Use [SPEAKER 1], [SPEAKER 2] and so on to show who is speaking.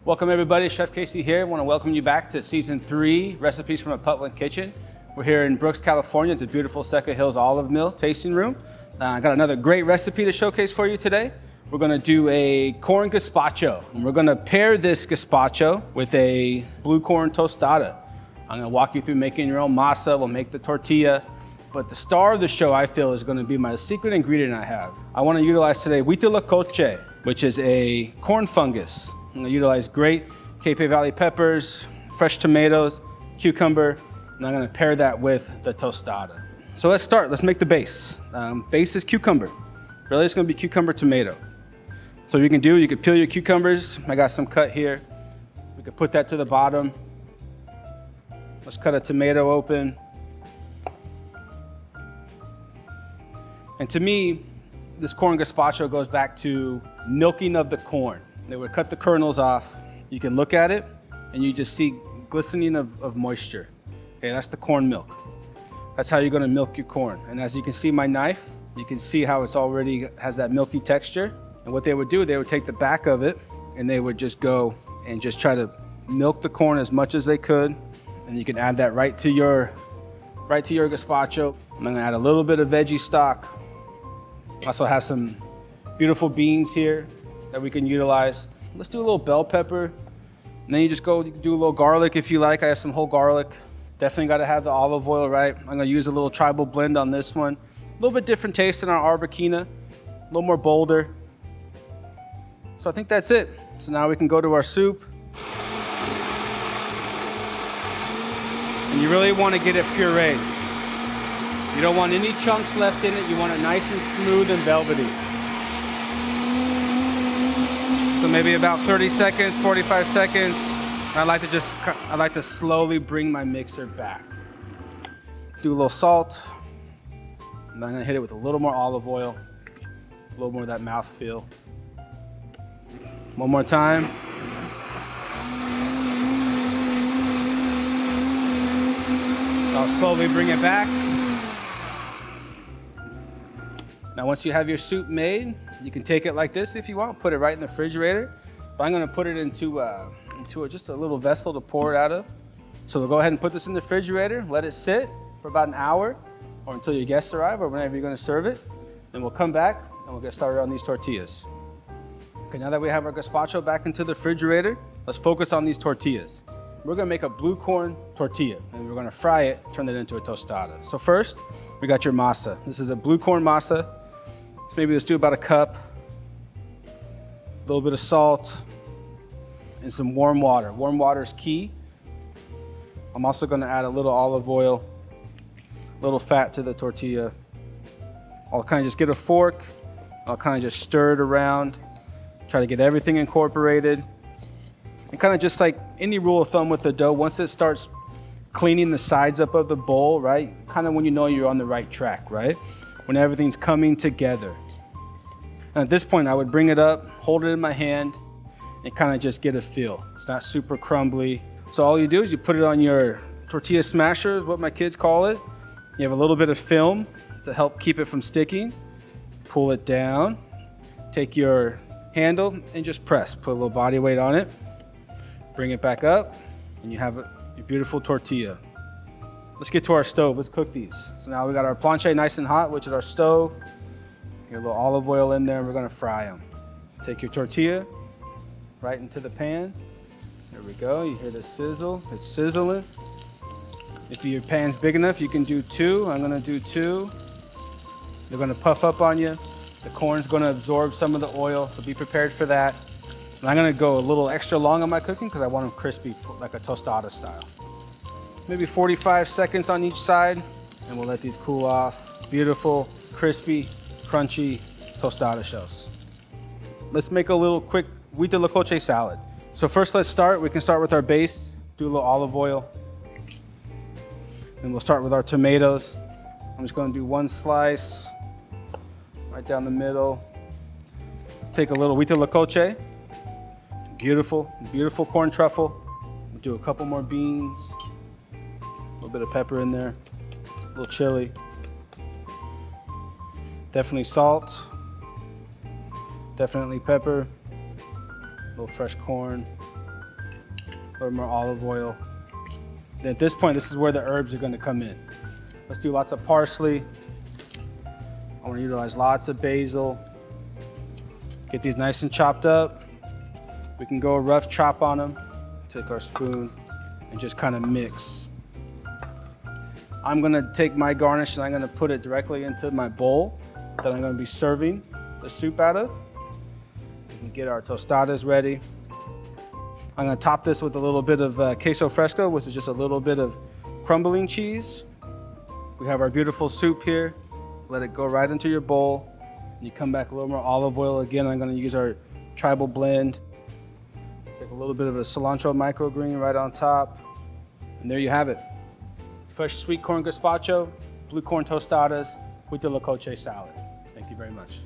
[SPEAKER 1] Welcome everybody, Chef Casey here. I want to welcome you back to season 3, Recipes from a Patwin Kitchen. We're here in Brooks, California at the beautiful Seca Hills Olive Mill tasting room. I got another great recipe to showcase for you today. We're gonna do a corn gazpacho, and we're gonna pair this gazpacho with a blue corn tostada. I'm gonna walk you through making your own masa. We'll make the tortilla. But the star of the show, I feel, is gonna be my secret ingredient I have. I wanna utilize today huitlacoche, which is a corn fungus. I'm gonna utilize great Cape Valley peppers, fresh tomatoes, cucumber, and I'm gonna pair that with the tostada. So let's start, let's make the base. Base is cucumber. Really, it's gonna be cucumber tomato. So you can peel your cucumbers. I got some cut here. We could put that to the bottom. Let's cut a tomato open. And to me, this corn gazpacho goes back to milking of the corn. They would cut the kernels off. You can look at it and you just see glistening of moisture. Okay, that's the corn milk. That's how you're gonna milk your corn. And as you can see my knife, you can see how it's already has that milky texture. And what they would do, they would take the back of it and they would just go and just try to milk the corn as much as they could. And you can add that right to your gazpacho. I'm gonna add a little bit of veggie stock. Also have some beautiful beans here that we can utilize. Let's do a little bell pepper. And then you can do a little garlic if you like. I have some whole garlic. Definitely gotta have the olive oil, right? I'm gonna use a little tribal blend on this one. A little bit different taste than our arbequina, a little more bolder. So I think that's it. So now we can go to our soup. And you really wanna get it pureed. You don't want any chunks left in it. You want it nice and smooth and velvety. So maybe about 30 seconds, 45 seconds. I like to slowly bring my mixer back. Do a little salt. And I'm gonna hit it with a little more olive oil, a little more of that mouthfeel. One more time. I'll slowly bring it back. Now once you have your soup made, you can take it like this if you want, put it right in the refrigerator. But I'm gonna put it into just a little vessel to pour it out of. So we'll go ahead and put this in the refrigerator, let it sit for about an hour or until your guests arrive or whenever you're gonna serve it. Then we'll come back and we'll get started on these tortillas. Okay, now that we have our gazpacho back into the refrigerator, let's focus on these tortillas. We're gonna make a blue corn tortilla and we're gonna fry it, turn it into a tostada. So first, we got your masa. This is a blue corn masa. So maybe let's do about a cup, a little bit of salt, and some warm water. Warm water is key. I'm also gonna add a little olive oil, a little fat to the tortilla. I'll kind of just get a fork, I'll kind of just stir it around, try to get everything incorporated. And kind of just like any rule of thumb with the dough, once it starts cleaning the sides up of the bowl, right? Kind of when you know you're on the right track, right? When everything's coming together. And at this point, I would bring it up, hold it in my hand, and kind of just get a feel. It's not super crumbly. So all you do is you put it on your tortilla smasher, is what my kids call it. You have a little bit of film to help keep it from sticking. Pull it down, take your handle and just press. Put a little body weight on it, bring it back up, and you have your beautiful tortilla. Let's get to our stove. Let's cook these. So now we got our plancha nice and hot, which is our stove. Get a little olive oil in there, and we're gonna fry them. Take your tortilla right into the pan. There we go. You hear the sizzle. It's sizzling. If your pan's big enough, you can do 2. I'm gonna do 2. They're gonna puff up on you. The corn's gonna absorb some of the oil, so be prepared for that. And I'm gonna go a little extra long on my cooking because I want them crispy, like a tostada style. Maybe 45 seconds on each side, and we'll let these cool off. Beautiful, crispy, crunchy tostada shells. Let's make a little quick huitlacoche salad. So first we can start with our base, do a little olive oil. And we'll start with our tomatoes. I'm just gonna do 1 slice, right down the middle. Take a little huitlacoche, beautiful, beautiful corn truffle. We'll do a couple more beans. A little bit of pepper in there, a little chili. Definitely salt, definitely pepper, a little fresh corn. A little more olive oil. Then at this point, this is where the herbs are gonna come in. Let's do lots of parsley. I wanna utilize lots of basil. Get these nice and chopped up. We can go a rough chop on them. Take our spoon and just kind of mix. I'm gonna take my garnish and I'm gonna put it directly into my bowl that I'm gonna be serving the soup out of. We can get our tostadas ready. I'm gonna top this with a little bit of queso fresco, which is just a little bit of crumbling cheese. We have our beautiful soup here. Let it go right into your bowl. You come back a little more olive oil. Again, I'm gonna use our tribal blend. Take a little bit of a cilantro microgreen right on top. And there you have it. Fresh sweet corn gazpacho, blue corn tostadas, with the locoche salad. Thank you very much.